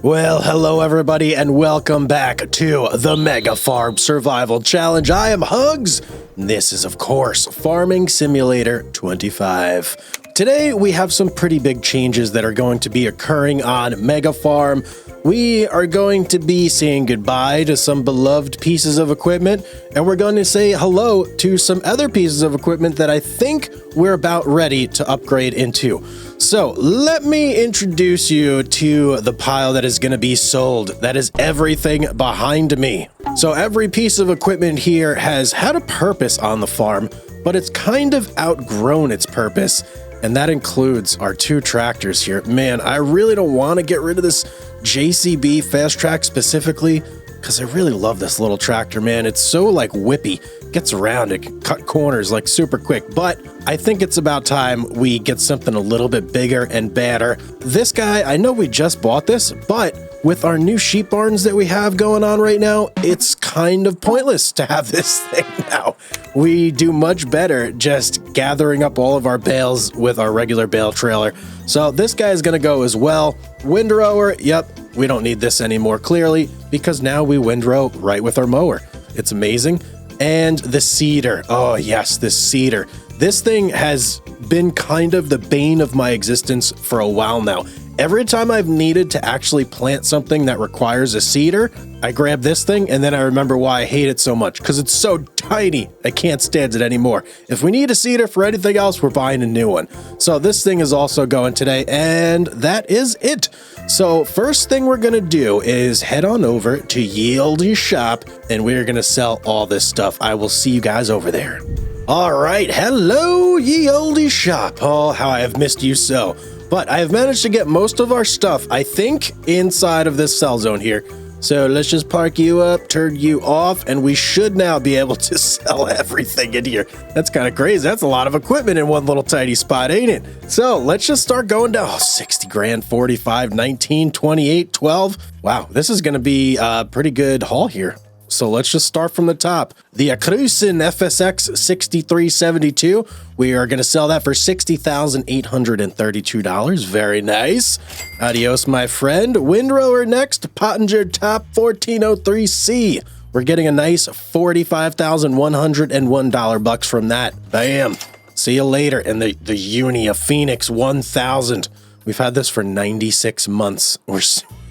Well, hello everybody and welcome back to the Mega Farm Survival Challenge. I am Hugz. This is, of course, Farming Simulator 25. Today, we have some pretty big changes that are going to be occurring on Mega Farm. We are going to be saying goodbye to some beloved pieces of equipment, and we're going to say hello to some other pieces of equipment that I think we're about ready to upgrade into. So let me introduce you to the pile that is going to be sold. That is everything behind me. So every piece of equipment here has had a purpose on the farm, but it's kind of outgrown its purpose. And that includes our two tractors here. Man, I really don't want to get rid of this JCB Fast Track specifically, because I really love this little tractor, man. It's so like whippy, gets around, it can cut corners like super quick, but I think it's about time we get something a little bit bigger and badder. This guy, I know we just bought this, but with our new sheep barns that we have going on right now, it's kind of pointless to have this thing now. We do much better just gathering up all of our bales with our regular bale trailer. So this guy is going to go as well. Windrower, yep, we don't need this anymore clearly because now we windrow right with our mower. It's amazing. And the seeder, oh yes, this seeder. This thing has been kind of the bane of my existence for a while now. Every time I've needed to actually plant something that requires a seeder, I grab this thing and then I remember why I hate it so much, because it's so tiny. I can't stand it anymore. If we need a seeder for anything else, we're buying a new one. So this thing is also going today, and that is it. So first thing we're gonna do is head on over to Hugz shop and we're gonna sell all this stuff. I will see you guys over there. All right, hello Hugz shop. Oh, how I have missed you so. But I have managed to get most of our stuff, I think, inside of this sell zone here. So let's just park you up, turn you off, and we should now be able to sell everything in here. That's kind of crazy. That's a lot of equipment in one little tiny spot, ain't it? So let's just start going down. Oh, 60 grand, 45, 19, 28, 12. Wow, this is going to be a pretty good haul here. So let's just start from the top. The Cruisin' FSX 6372. We are going to sell that for $60,832. Very nice. Adios, my friend. Windrower next. Pottinger Top 1403C. We're getting a nice $45,101 bucks from that. Bam. See you later. And the Unia Phoenix 1000. We've had this for 96 months.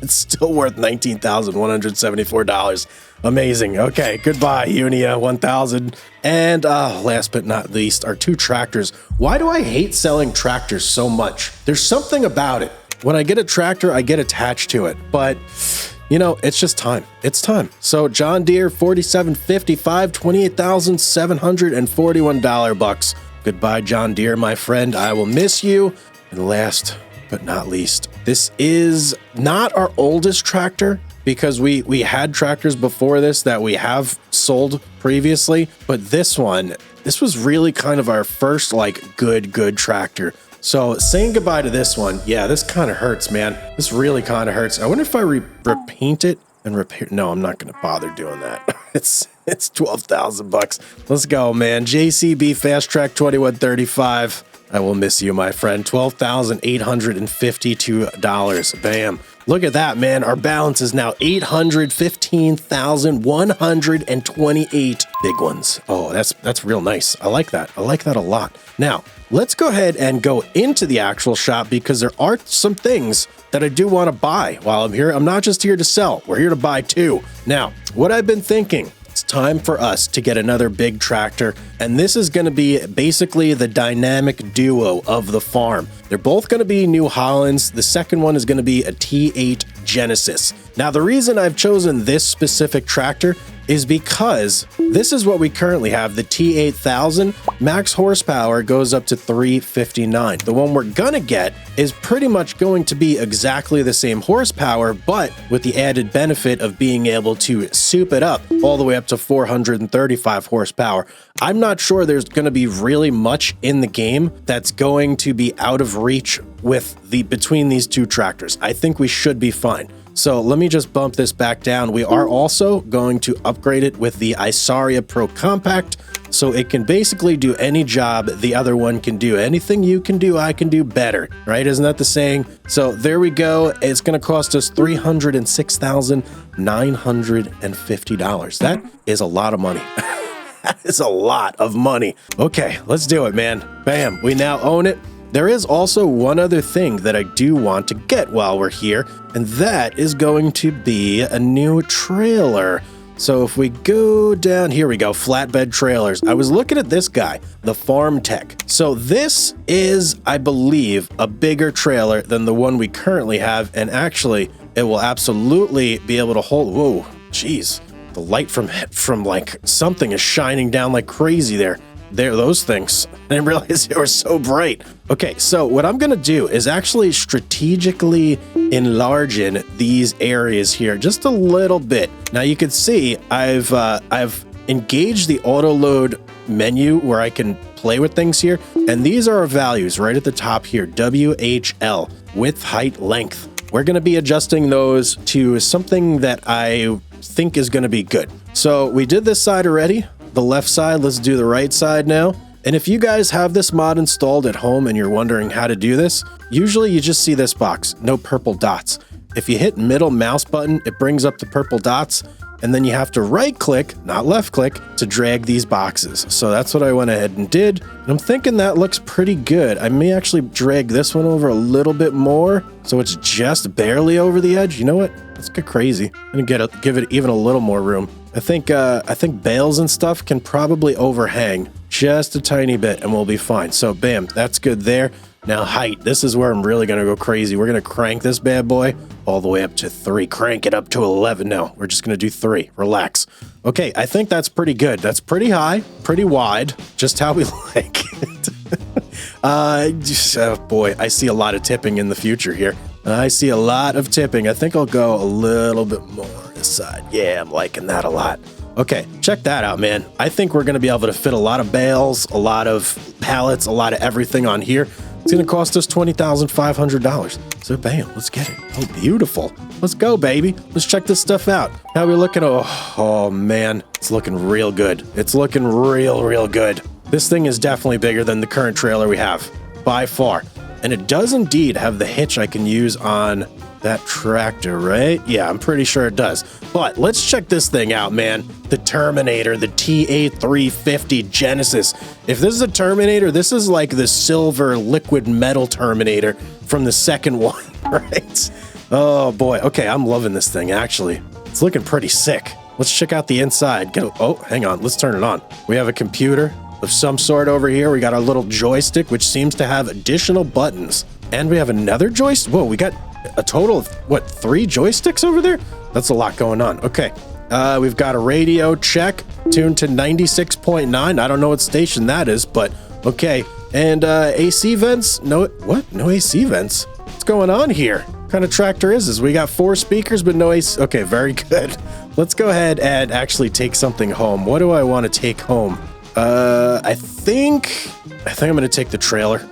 It's still worth $19,174. Amazing. Okay, goodbye, Unia 1000. And last but not least, our two tractors. Why do I hate selling tractors so much? There's something about it. When I get a tractor, I get attached to it. But, you know, it's just time. It's time. So John Deere 4755, $28,741 bucks. Goodbye, John Deere, my friend. I will miss you. And last but not least, this is not our oldest tractor, because we had tractors before this that we have sold previously, but this was really kind of our first like good tractor. So saying goodbye to this one, yeah, this kind of hurts, man. This really kind of hurts. I wonder if I repaint it and repair. No, I'm not going to bother doing that. It's 12,000 bucks. Let's go, man. JCB Fast Track 2135. I will miss you, my friend. $12,852. Bam. Look at that, man. Our balance is now $815,128. Big ones. Oh, that's real nice. I like that. I like that a lot. Now, let's go ahead and go into the actual shop, because there are some things that I do want to buy while I'm here. I'm not just here to sell. We're here to buy too. Now, what I've been thinking, it's time for us to get another big tractor, and this is going to be basically the dynamic duo of the farm. They're both going to be New Hollands. The second one is going to be a T8 Genesis. Now, the reason I've chosen this specific tractor is because this is what we currently have. The T8000 max horsepower goes up to 359. The one we're gonna get is pretty much going to be exactly the same horsepower, but with the added benefit of being able to soup it up all the way up to 435 horsepower. I'm not sure there's gonna be really much in the game that's going to be out of reach with between these two tractors. I think we should be fine. So let me just bump this back down. We are also going to upgrade it with the Isaria Pro Compact so it can basically do any job the other one can do. Anything you can do, I can do better, right? Isn't that the saying? So there we go. It's going to cost us $306,950. That is a lot of money. That is a lot of money. Okay, let's do it, man. Bam, we now own it. There is also one other thing that I do want to get while we're here, and that is going to be a new trailer. So if we go down, here we go, flatbed trailers. I was looking at this guy, the Farm Tech. So this is, I believe, a bigger trailer than the one we currently have, and actually, it will absolutely be able to hold, whoa, geez. The light from like something is shining down like crazy there. Those things. I didn't realize they were so bright. Okay, so what I'm gonna do is actually strategically enlarge in these areas here just a little bit. Now you can see I've engaged the auto load menu where I can play with things here, and these are our values right at the top here. WHL, width, height, length. We're gonna be adjusting those to something that I think is gonna be good. So we did this side already. The left side, let's do the right side now. And if you guys have this mod installed at home and you're wondering how to do this, usually you just see this box, no purple dots. If you hit middle mouse button, it brings up the purple dots, and then you have to right click, not left click, to drag these boxes. So that's what I went ahead and did. And I'm thinking that looks pretty good. I may actually drag this one over a little bit more, so it's just barely over the edge. You know what? Let's get crazy. I'm gonna give it even a little more room. I think bales and stuff can probably overhang just a tiny bit and we'll be fine. So bam, that's good there. Now height, this is where I'm really gonna go crazy. We're gonna crank this bad boy all the way up to 3, crank it up to 11. No, we're just gonna do 3, relax. Okay, I think that's pretty good. That's pretty high, pretty wide, just how we like it. Oh boy, I see a lot of tipping in the future here. I see a lot of tipping. I think I'll go a little bit more this side. Yeah, I'm liking that a lot. Okay, check that out, man. I think we're gonna be able to fit a lot of bales, a lot of pallets, a lot of everything on here. It's gonna cost us $20,500. So bam, let's get it. Oh, beautiful. Let's go, baby. Let's check this stuff out. How we looking? Oh man, it's looking real good. It's looking real good. This thing is definitely bigger than the current trailer we have, by far. And it does indeed have the hitch I can use on that tractor, right? Yeah, I'm pretty sure it does. But let's check this thing out, man. The Terminator, the TA350 Genesis. If this is a Terminator, this is like the silver liquid metal Terminator from the second one, right? Oh boy. Okay, I'm loving this thing, actually. It's looking pretty sick. Let's check out the inside. Oh, hang on. Let's turn it on. We have a computer of some sort over here. We got our little joystick, which seems to have additional buttons. And we have another joystick. Whoa, we got a total of, what, 3 joysticks over there? That's a lot going on. Okay. We've got a radio check tuned to 96.9. I don't know what station that is, but okay. And AC vents? No, what? No AC vents? What's going on here? What kind of tractor is this? We got 4 speakers, but no AC. Okay, very good. Let's go ahead and actually take something home. What do I want to take home? I think I'm gonna take the trailer.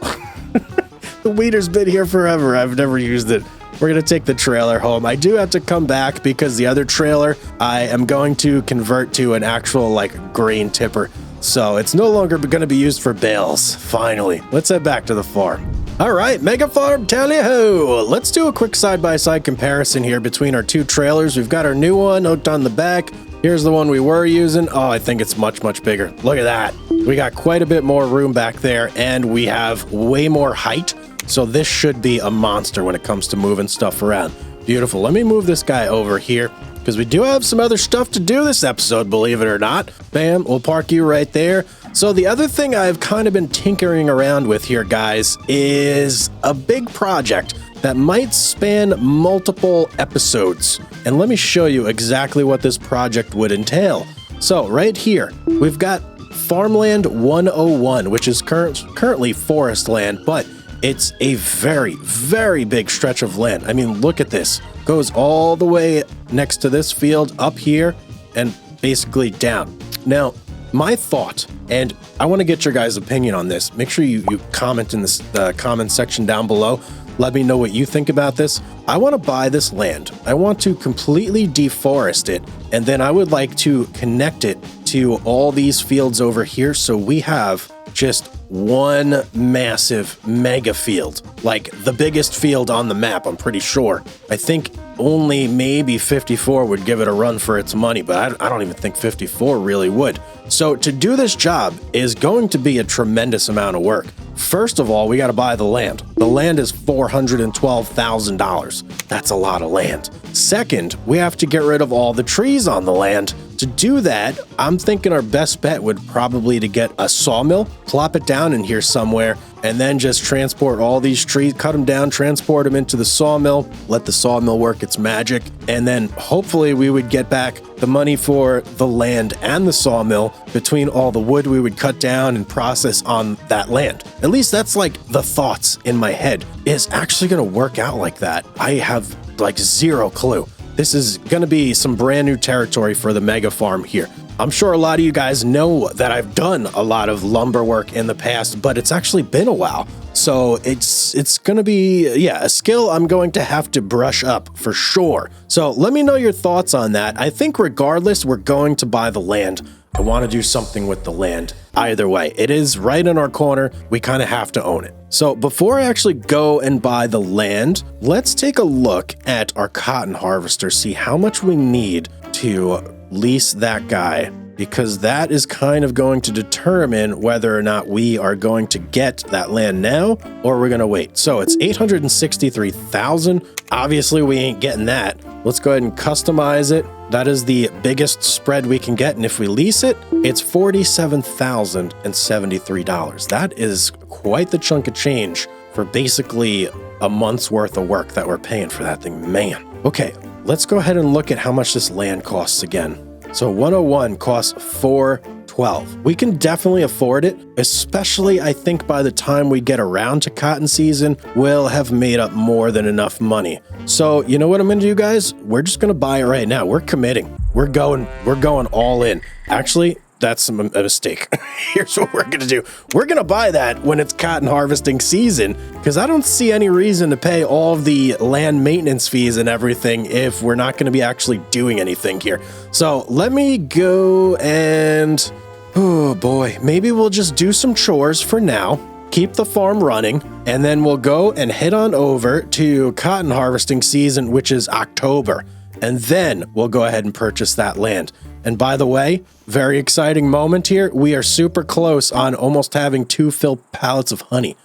The weeder's been here forever. I've never used it. We're gonna take the trailer home. I do have to come back because the other trailer I am going to convert to an actual like grain tipper. So it's no longer gonna be used for bales. Finally, let's head back to the farm. All right, Mega Farm Tally-ho! Let's do a quick side-by-side comparison here between our 2 trailers. We've got our new one hooked on the back. Here's the one we were using. Oh, I think it's much bigger. Look at that. We got quite a bit more room back there, and we have way more height. So this should be a monster when it comes to moving stuff around. Beautiful. Let me move this guy over here because we do have some other stuff to do this episode, believe it or not. Bam, we'll park you right there. So the other thing I've kind of been tinkering around with here, guys, is a big project that might span multiple episodes. And let me show you exactly what this project would entail. So right here, we've got Farmland 101, which is currently forest land, but it's a very big stretch of land. I mean, look at this. Goes all the way next to this field, up here, and basically down. Now, my thought, and I want to get your guys' opinion on this. Make sure you comment in the comment section down below. Let me know what you think about this. I want to buy this land. I want to completely deforest it, and then I would like to connect it into all these fields over here. So we have just one massive mega field, like the biggest field on the map, I'm pretty sure. I think only maybe 54 would give it a run for its money, but I don't even think 54 really would. So to do this job is going to be a tremendous amount of work. First of all, we got to buy the land. The land is $412,000. That's a lot of land. Second, we have to get rid of all the trees on the land. To do that, I'm thinking our best bet would probably to get a sawmill, plop it down in here somewhere, and then just transport all these trees, cut them down, transport them into the sawmill, let the sawmill work its magic, and then hopefully we would get back the money for the land and the sawmill between all the wood we would cut down and process on that land. At least that's like the thoughts in my head. Is actually going to work out like that? I have like zero clue. This is going to be some brand new territory for the mega farm here. I'm sure a lot of you guys know that I've done a lot of lumber work in the past, but it's actually been a while. So it's going to be, a skill I'm going to have to brush up for sure. So let me know your thoughts on that. I think regardless, we're going to buy the land. I want to do something with the land. Either way, it is right in our corner. We kind of have to own it. So before I actually go and buy the land, let's take a look at our cotton harvester, see how much we need to lease that guy, because that is kind of going to determine whether or not we are going to get that land now or we're going to wait. So it's 863,000. Obviously, we ain't getting that. Let's go ahead and customize it. That is the biggest spread we can get. And if we lease it, it's $47,073. That is quite the chunk of change for basically a month's worth of work that we're paying for that thing, man. Okay, let's go ahead and look at how much this land costs again. So 101 costs $412. We can definitely afford it, especially I think by the time we get around to cotton season, we'll have made up more than enough money. So you know what I'm gonna do, guys? We're just gonna buy it right now. We're committing. We're going all in. Actually, that's a mistake. Here's what we're gonna do. We're gonna buy that when it's cotton harvesting season, because I don't see any reason to pay all of the land maintenance fees and everything if we're not gonna be actually doing anything here. So let me go and, oh boy, maybe we'll just do some chores for now, keep the farm running, and then we'll go and head on over to cotton harvesting season, which is October. And then we'll go ahead and purchase that land. And by the way, very exciting moment here. We are super close on almost having 2 full pallets of honey.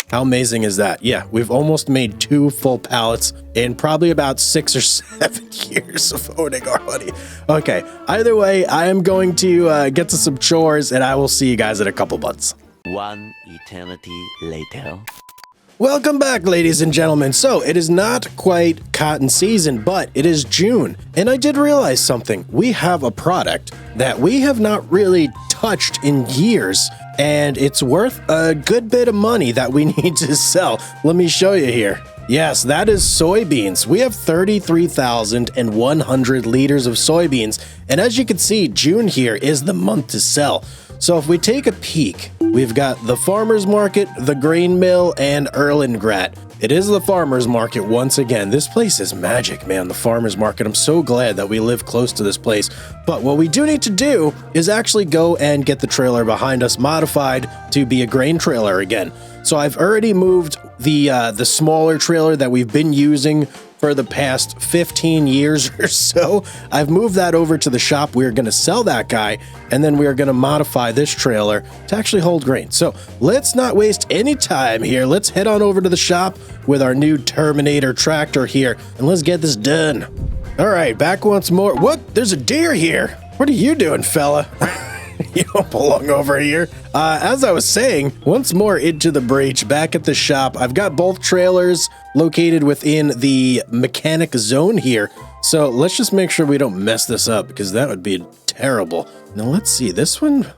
How amazing is that? Yeah, we've almost made 2 full pallets in probably about 6 or 7 years of owning our honey. Okay, either way, I am going to get to some chores, and I will see you guys in a couple months. One eternity later. Welcome back, ladies and gentlemen. So it is not quite cotton season, but it is June. And I did realize something. We have a product that we have not really touched in years, and it's worth a good bit of money that we need to sell. Let me show you here. Yes, that is soybeans. We have 33,100 liters of soybeans. And as you can see, June here is the month to sell. So if we take a peek, we've got the farmer's market, the grain mill, and Erlengrat. It is the farmer's market once again. This place is magic, man, the farmer's market. I'm so glad that we live close to this place. But what we do need to do is actually go and get the trailer behind us modified to be a grain trailer again. So I've already moved the smaller trailer that we've been using for the past 15 years or so. I've moved that over to the shop. We're going to sell that guy, and then we are going to modify this trailer to actually hold grain. So let's not waste any time here. Let's head on over to the shop with our new Terminator tractor here, and let's get this done. All right, back once more. What? There's a deer here. What are you doing, fella? You don't belong over here. As I was saying, once more into the breach, back at the shop. I've got both trailers located within the mechanic zone here. So let's just make sure we don't mess this up, because that would be terrible. Now let's see, this one,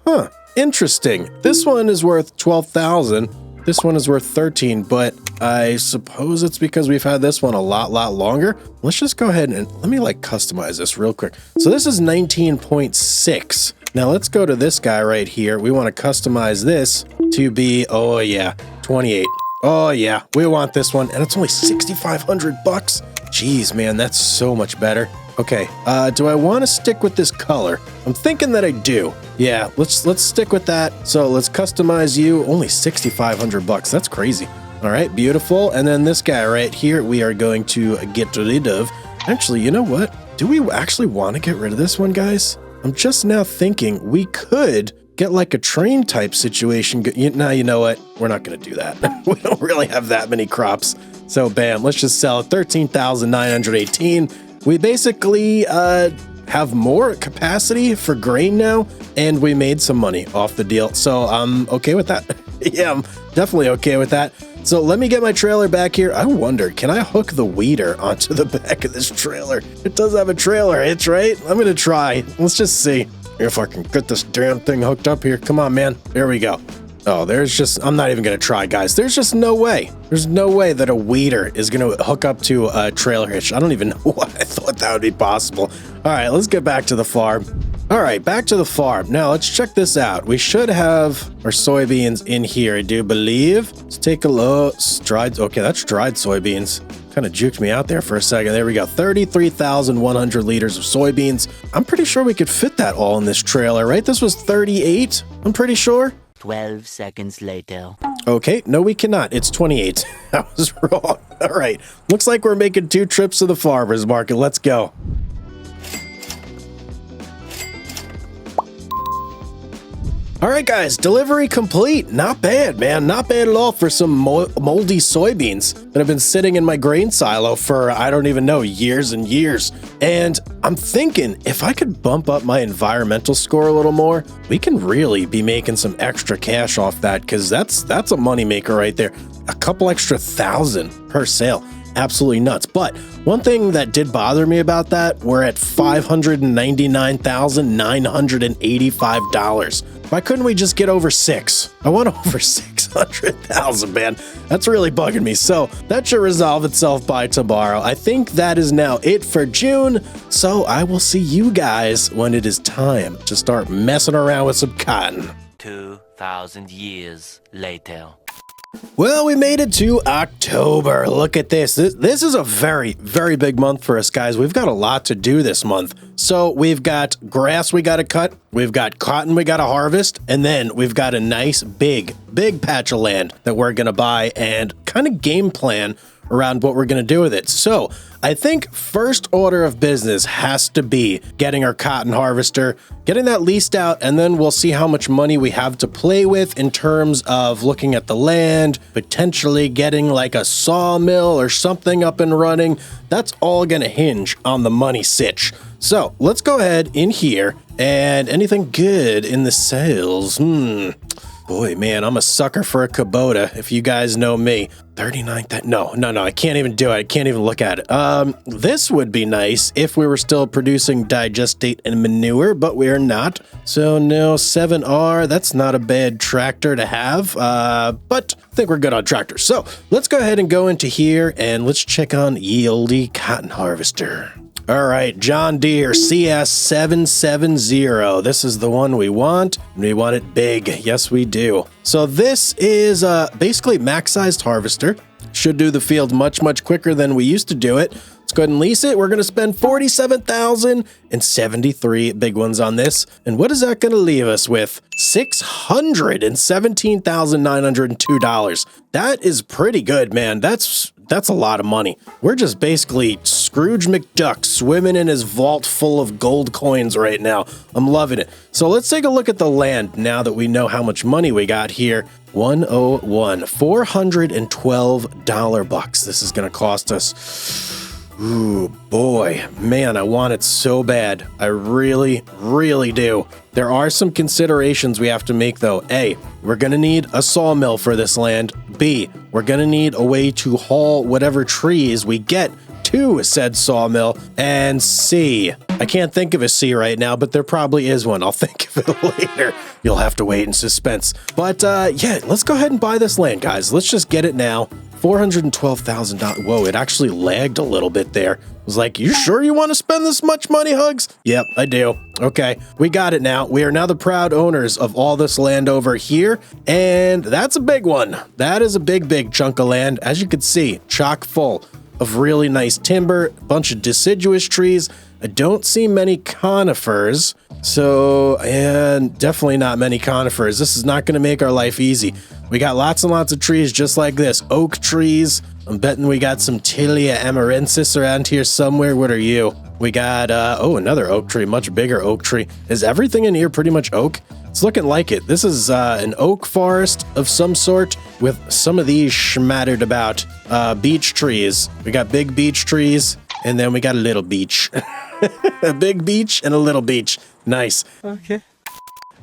interesting. This one is worth 12,000. This one is worth 13, but I suppose it's because we've had this one a lot longer. Let's just go ahead and let me customize this real quick. So this is 19.6. Now let's go to this guy right here. We want to customize this to be, 28. Oh yeah, we want this one, and it's only 6,500 bucks. Jeez, man, that's so much better. Okay, do I want to stick with this color? I'm thinking that I do. Yeah, let's stick with that. So let's customize you. Only 6,500 bucks. That's crazy. All right, beautiful. And then this guy right here, we are going to get rid of. Actually, you know what? Do we actually want to get rid of this one, guys? I'm just now thinking we could get like a train type situation. Now, you know what? We're not going to do that. We don't really have that many crops. So bam, let's just sell it. 13,918. We basically have more capacity for grain now, and we made some money off the deal. So I'm okay with that. Yeah, I'm definitely okay with that. So let me get my trailer back here. I wonder, can I hook the weeder onto the back of this trailer? It does have a trailer hitch, right? I'm gonna try. Let's just see if I can get this damn thing hooked up here. Come on, man. There we go. Oh, I'm not even gonna try, guys. There's just no way. There's no way that a weeder is gonna hook up to a trailer hitch. I don't even know why I thought that would be possible. All right, let's get back to the farm. All right, back to the farm. Now let's check this out. We should have our soybeans in here, I do believe. Let's take a look. Okay, that's dried soybeans. Kind of juked me out there for a second. There we go. 33,100 liters of soybeans. I'm pretty sure we could fit that all in this trailer, right? This was 38, I'm pretty sure. 12 seconds later. Okay, no, we cannot. It's 28. I was wrong. All right. Looks like we're making 2 trips to the farmer's market. Let's go. All right, guys, delivery complete. Not bad, man. Not bad at all for some moldy soybeans that have been sitting in my grain silo for, I don't even know, years and years. And I'm thinking if I could bump up my environmental score a little more, we can really be making some extra cash off that, because that's a moneymaker right there. A couple extra thousand per sale. Absolutely nuts. But one thing that did bother me about that, we're at $599,985. Why couldn't we just get over 6? I want over 600,000, man. That's really bugging me. So that should resolve itself by tomorrow. I think that is now it for June. So I will see you guys when it is time to start messing around with some cotton. 2,000 years later. Well, we made it to October. Look at this. This is a very, very big month for us, guys. We've got a lot to do this month. So we've got grass we got to cut. We've got cotton we got to harvest. And then we've got a nice, big patch of land that we're going to buy and kind of game plan around what we're going to do with it. So I think first order of business has to be getting our cotton harvester, getting that leased out, and then we'll see how much money we have to play with in terms of looking at the land, potentially getting like a sawmill or something up and running. That's all going to hinge on the money sitch. So let's go ahead in here, and anything good in the sales? Boy, man, I'm a sucker for a Kubota, if you guys know me. 39, no, I can't even do it. I can't even look at it. This would be nice if we were still producing digestate and manure, but we are not. So no, 7R, that's not a bad tractor to have, but I think we're good on tractors. So let's go ahead and go into here and let's check on ye olde cotton harvester. All right, John Deere CS770. This is the one we want, and we want it big. Yes, we do. So this is basically max-sized harvester. Should do the field much quicker than we used to do it. Let's go ahead and lease it. We're going to spend $47,073 big ones on this. And what is that going to leave us with? $617,902. That is pretty good, man. That's a lot of money. We're just basically Scrooge McDuck swimming in his vault full of gold coins right now. I'm loving it. So let's take a look at the land now that we know how much money we got here. 101, $412 bucks. This is going to cost us. Ooh, boy, man, I want it so bad. I really do. There are some considerations we have to make, though. A, we're going to need a sawmill for this land. B, we're going to need a way to haul whatever trees we get to said sawmill. And C, I can't think of a C right now, but there probably is one. I'll think of it later. You'll have to wait in suspense. But yeah, let's go ahead and buy this land, guys. Let's just get it now. $412,000. Whoa, it actually lagged a little bit there. I was like, you sure you want to spend this much money, Hugz? Yep, I do. Okay, we got it now. We are now the proud owners of all this land over here, and that's a big one. That is a big chunk of land. As you can see, chock full of really nice timber, a bunch of deciduous trees. I don't see many conifers. So, and definitely not many conifers. This is not going to make our life easy. We got lots and lots of trees just like this. Oak trees. I'm betting we got some Tilia amarensis around here somewhere. What are you? We got, oh, another oak tree, much bigger oak tree. Is everything in here pretty much oak? It's looking like it. This is an oak forest of some sort with some of these schmattered about beech trees. We got big beech trees, and then we got a little beech. A big beech and a little beech. Nice. Okay.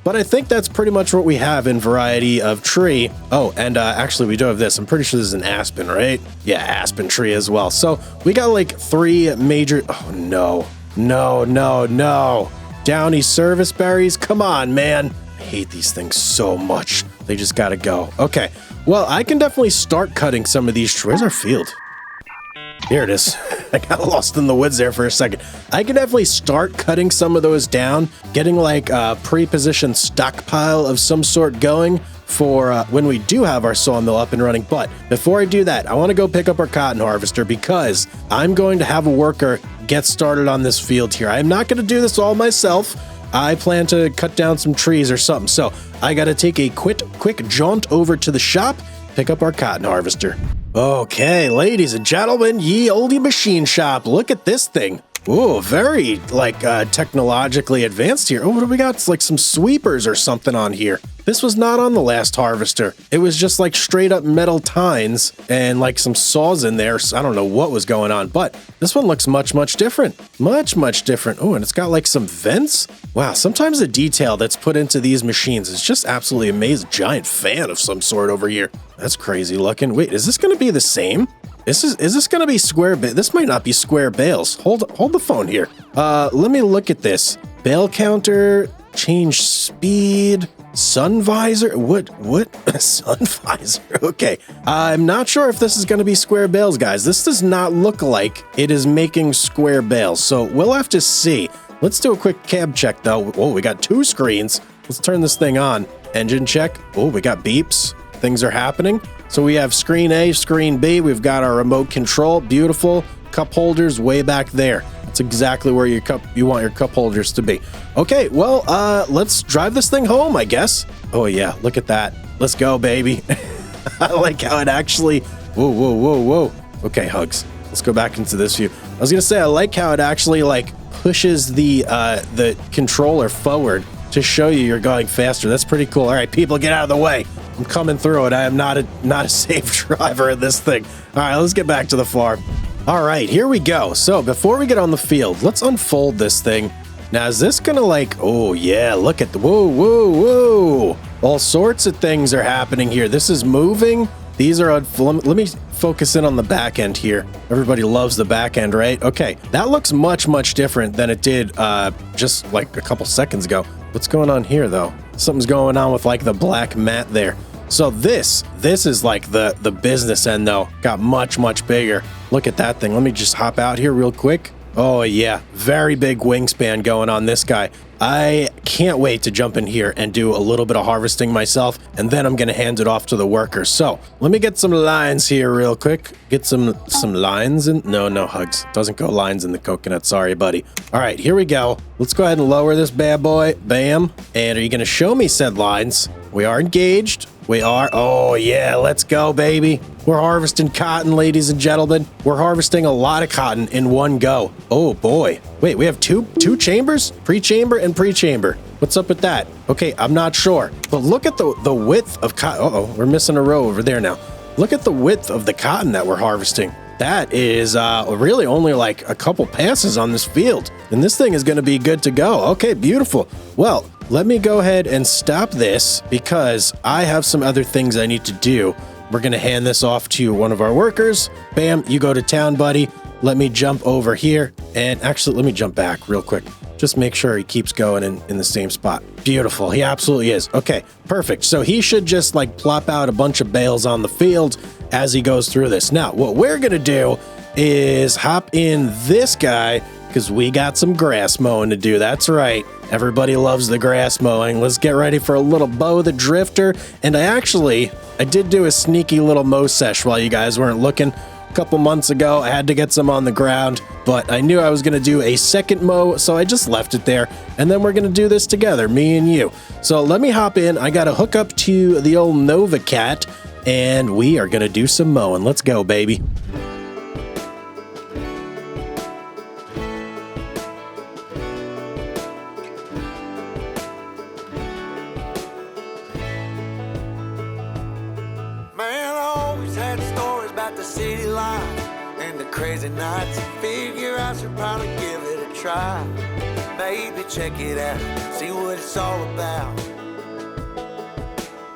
But I think that's pretty much what we have in variety of tree. Oh, and actually we do have this. I'm pretty sure this is an aspen, right? Yeah, aspen tree as well. So we got like 3 major... Oh, no. No, no, no. Downy service berries? Come on, man. I hate these things so much. They just gotta go. Okay. Well, I can definitely start cutting some of these trees. Where's our field? Here it is. I got lost in the woods there for a second. I can definitely start cutting some of those down, getting like a pre-positioned stockpile of some sort going for when we do have our sawmill up and running. But before I do that, I want to go pick up our cotton harvester because I'm going to have a worker get started on this field here. I'm not going to do this all myself. I plan to cut down some trees or something. So I got to take a quick jaunt over to the shop, pick up our cotton harvester. Okay, ladies and gentlemen, ye olde machine shop. Look at this thing. Ooh, very, like, technologically advanced here. Oh, what do we got? It's like some sweepers or something on here. This was not on the last harvester. It was just like straight up metal tines and like some saws in there. So I don't know what was going on, but this one looks much different. Much different. Oh, and it's got like some vents. Wow, sometimes the detail that's put into these machines is just absolutely amazing. Giant fan of some sort over here. That's crazy looking. Wait, is this going to be the same? Is this going to be square? This might not be square bales. Hold the phone here. Let me look at this. Bale counter, change speed, sun visor. What? Sun visor. Okay. I'm not sure if this is going to be square bales, guys. This does not look like it is making square bales. So we'll have to see. Let's do a quick cab check though. Oh, we got 2 screens. Let's turn this thing on. Engine check. Oh, we got beeps. Things are happening. So we have screen A, screen B. We've got our remote control. Beautiful. Cup holders way back there. That's exactly where you want your cup holders to be. Okay, well, let's drive this thing home, I guess. Oh yeah, look at that. Let's go, baby. I like how it actually... Whoa. Okay, Hugz. Let's go back into this view. I was gonna say, I like how it actually like pushes the controller forward to show you you're going faster. That's pretty cool. All right, people, get out of the way. I'm coming through it. I am not a safe driver of this thing. All right, let's get back to the farm. All right, here we go. So before we get on the field, let's unfold this thing. Now, is this gonna like, oh yeah, look at the, whoa. All sorts of things are happening here. This is moving. These are, let me focus in on the back end here. Everybody loves the back end, right? Okay, that looks much different than it did just like a couple seconds ago. What's going on here though? Something's going on with like the black mat there. So this is like the business end though. Got much bigger. Look at that thing. Let me just hop out here real quick. Oh yeah, very big wingspan going on this guy. I can't wait to jump in here and do a little bit of harvesting myself, and then I'm gonna hand it off to the workers. So let me get some lines here real quick. Get some lines in. No, Hugz. Doesn't go lines in the coconut. Sorry, buddy. All right, here we go. Let's go ahead and lower this bad boy. Bam. And are you gonna show me said lines? We are engaged. We are. Oh yeah, let's go, baby. We're harvesting cotton, ladies and gentlemen. We're harvesting a lot of cotton in one go. Oh boy. Wait, we have two chambers? Pre-chamber and pre-chamber. What's up with that? Okay, I'm not sure. But look at the width of cotton. Uh-oh, we're missing a row over there now. Look at the width of the cotton that we're harvesting. That is really only like a couple passes on this field. And this thing is going to be good to go. Okay, beautiful. Well, let me go ahead and stop this because I have some other things I need to do. We're going to hand this off to one of our workers. Bam, you go to town, buddy. Let me jump over here. And actually, let me jump back real quick. Just make sure he keeps going in the same spot. Beautiful. He absolutely is. Okay, perfect. So he should just like plop out a bunch of bales on the field as he goes through this. Now, what we're going to do is hop in this guy because we got some grass mowing to do. That's right. Everybody loves the grass mowing. Let's get ready for a little Bo the Drifter. And I did do a sneaky little mow sesh while you guys weren't looking. a couple months ago. I had to get some on the ground, but I knew I was going to do a second mow, so I just left it there. And then we're going to do this together, me and you. So let me hop in. I got to hook up to the old Nova Cat, and we are going to do some mowing. Let's go, baby. City life and the crazy nights. Figure I should probably give it a try. Maybe check it out, see what it's all about.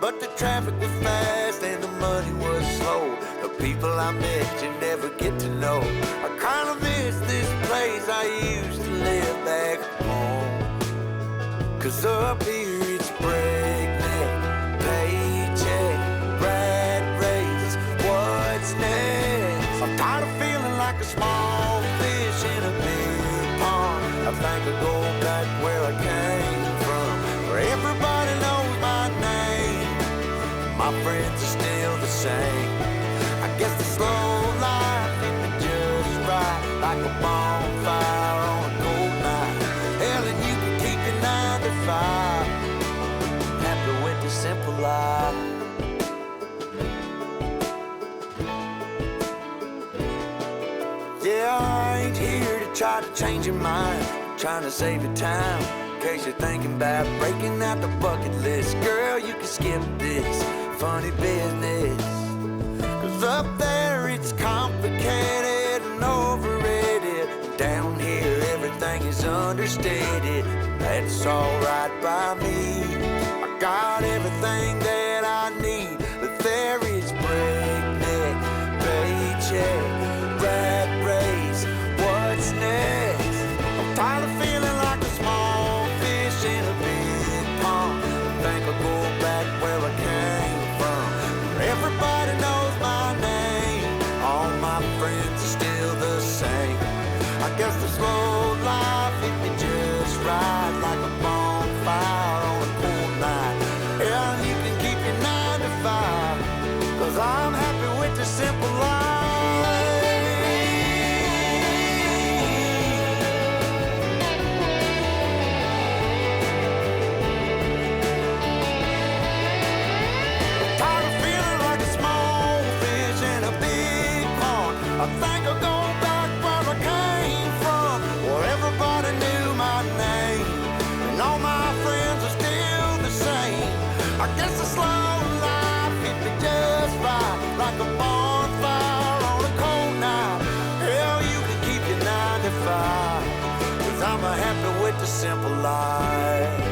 But the traffic was fast and the money was slow. The people I met you never get to know. I kinda miss this place I used to live back home. Cause up here it's breakneck, paycheck, rat race, what's next? I'm tired of feeling like a small fish in a big pond. I think I'll go back where I came from, where everybody knows my name. My friends are still the same. I guess the slow life hit me just right, like a bonfire on a cold night. Hell, and you can keep your 9 to 5. Happy with the simple life. Yeah, I ain't here to try to change your mind. I'm trying to save your time, in case you're thinking about breaking out the bucket list. Girl, you can skip this funny business. Cause up there it's complicated and overrated. Down here everything is understated. That's alright by me. I got everything that I need. But there is breakneck, paycheck, rat race, what's next? I'm tired of feeling like a small fish in a big pond. I think I'll go back where I came from, where everybody knows my name. All my friends are still the same. I guess the slow life hit me just right, like a bonfire on a cool night. Yeah, you can keep your 9 to 5, cause I'm happy with the simple life. I think I'll go back where I came from, where everybody knew my name, and all my friends are still the same. I guess the slow life hit me just right, like a bonfire on a cold night. Hell, you can keep your 9 to 5, cause I'm happy with the simple life.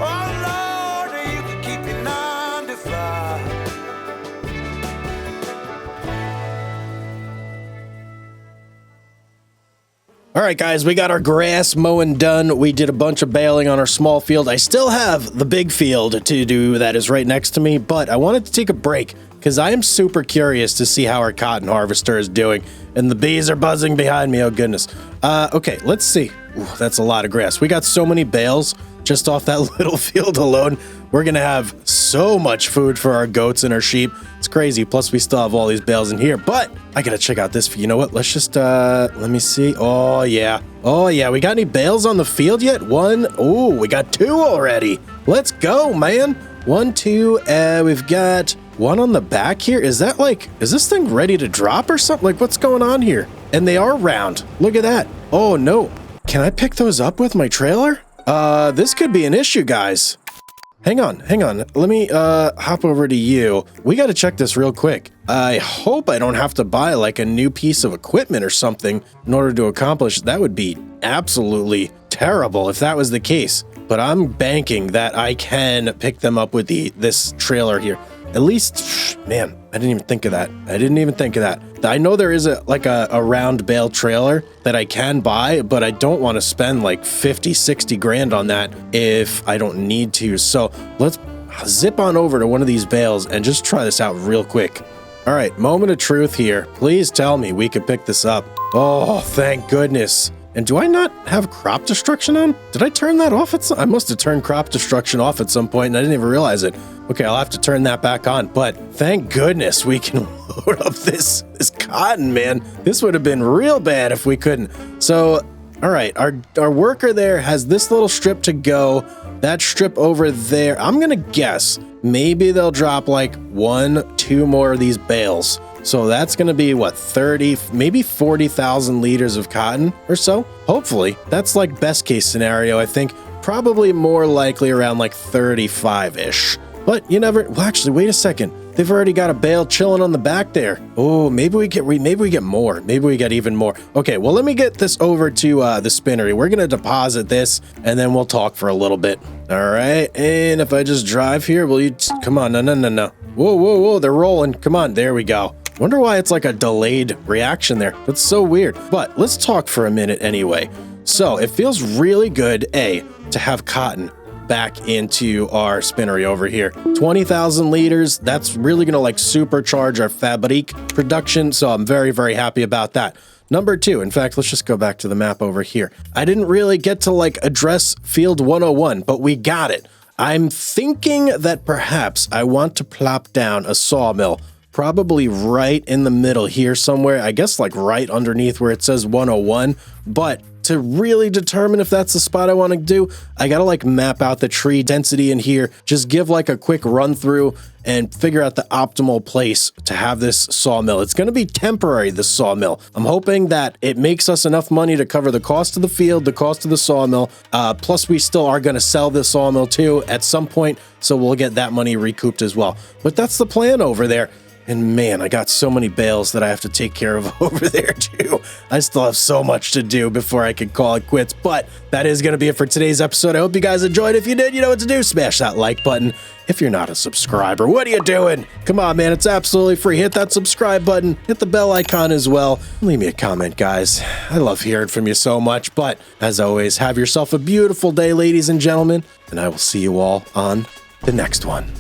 Oh Lord, you can keep your 9 to 5. All right, guys, we got our grass mowing done. We did a bunch of baling on our small field. I still have the big field to do that is right next to me, but I wanted to take a break because I am super curious to see how our cotton harvester is doing. And the bees are buzzing behind me. Oh, goodness. Okay, let's see. Ooh, that's a lot of grass. We got so many bales just off that little field alone. We're going to have so much food for our goats and our sheep. It's crazy. Plus, we still have all these bales in here, but I got to check out this. You know what? Let's just, let me see. Oh, yeah. Oh, yeah. We got any bales on the field yet? One. Oh, we got 2 already. Let's go, man. 1, 2. We've got one on the back here. Is that like, is this thing ready to drop or something? Like, what's going on here? And they are round. Look at that. Oh, no. Can I pick those up with my trailer? This could be an issue, guys. Hang on. Let me, hop over to you. We got to check this real quick. I hope I don't have to buy like a new piece of equipment or something in order to accomplish. That would be absolutely terrible if that was the case. But I'm banking that I can pick them up with this trailer here. At least, man, I didn't even think of that. I know there is a round bale trailer that I can buy, but I don't want to spend like 50, 60 grand on that if I don't need to. So let's zip on over to one of these bales and just try this out real quick. All right, moment of truth here. Please tell me we could pick this up. Oh, thank goodness. And do I not have crop destruction on? Did I turn that off I must have turned crop destruction off at some point and I didn't even realize it. Okay, I'll have to turn that back on, but thank goodness we can load up this cotton, man. This would have been real bad if we couldn't. So, all right, our worker there has this little strip to go. That strip over there, I'm gonna guess maybe they'll drop like 1-2 more of these bales. So that's gonna be what, 30, maybe 40,000 liters of cotton or so? Hopefully. That's like best case scenario, I think. Probably more likely around like 35-ish. But you never, well actually, wait a second. They've already got a bale chilling on the back there. Oh, maybe we get more. Maybe we get even more. Okay, well, let me get this over to the spinnery. We're going to deposit this, and then we'll talk for a little bit. All right, and if I just drive here, will you, come on, no. Whoa, they're rolling. Come on, there we go. Wonder why it's like a delayed reaction there. That's so weird. But let's talk for a minute anyway. So it feels really good, to have cotton back into our spinnery over here. 20,000 liters, that's really gonna like supercharge our fabric production, so I'm very, very happy about that. Number 2, in fact, let's just go back to the map over here. I didn't really get to like address field 101, but we got it. I'm thinking that perhaps I want to plop down a sawmill, probably right in the middle here somewhere, I guess like right underneath where it says 101, but to really determine if that's the spot I want to do, I gotta like map out the tree density in here, just give like a quick run through and figure out the optimal place to have this sawmill. It's gonna be temporary, this sawmill. I'm hoping that it makes us enough money to cover the cost of the field, the cost of the sawmill, plus we still are gonna sell this sawmill too at some point, so we'll get that money recouped as well. But that's the plan over there. And man, I got so many bales that I have to take care of over there too. I still have so much to do before I can call it quits. But that is going to be it for today's episode. I hope you guys enjoyed. If you did, you know what to do. Smash that like button. If you're not a subscriber, what are you doing? Come on, man. It's absolutely free. Hit that subscribe button. Hit the bell icon as well. Leave me a comment, guys. I love hearing from you so much. But as always, have yourself a beautiful day, ladies and gentlemen. And I will see you all on the next one.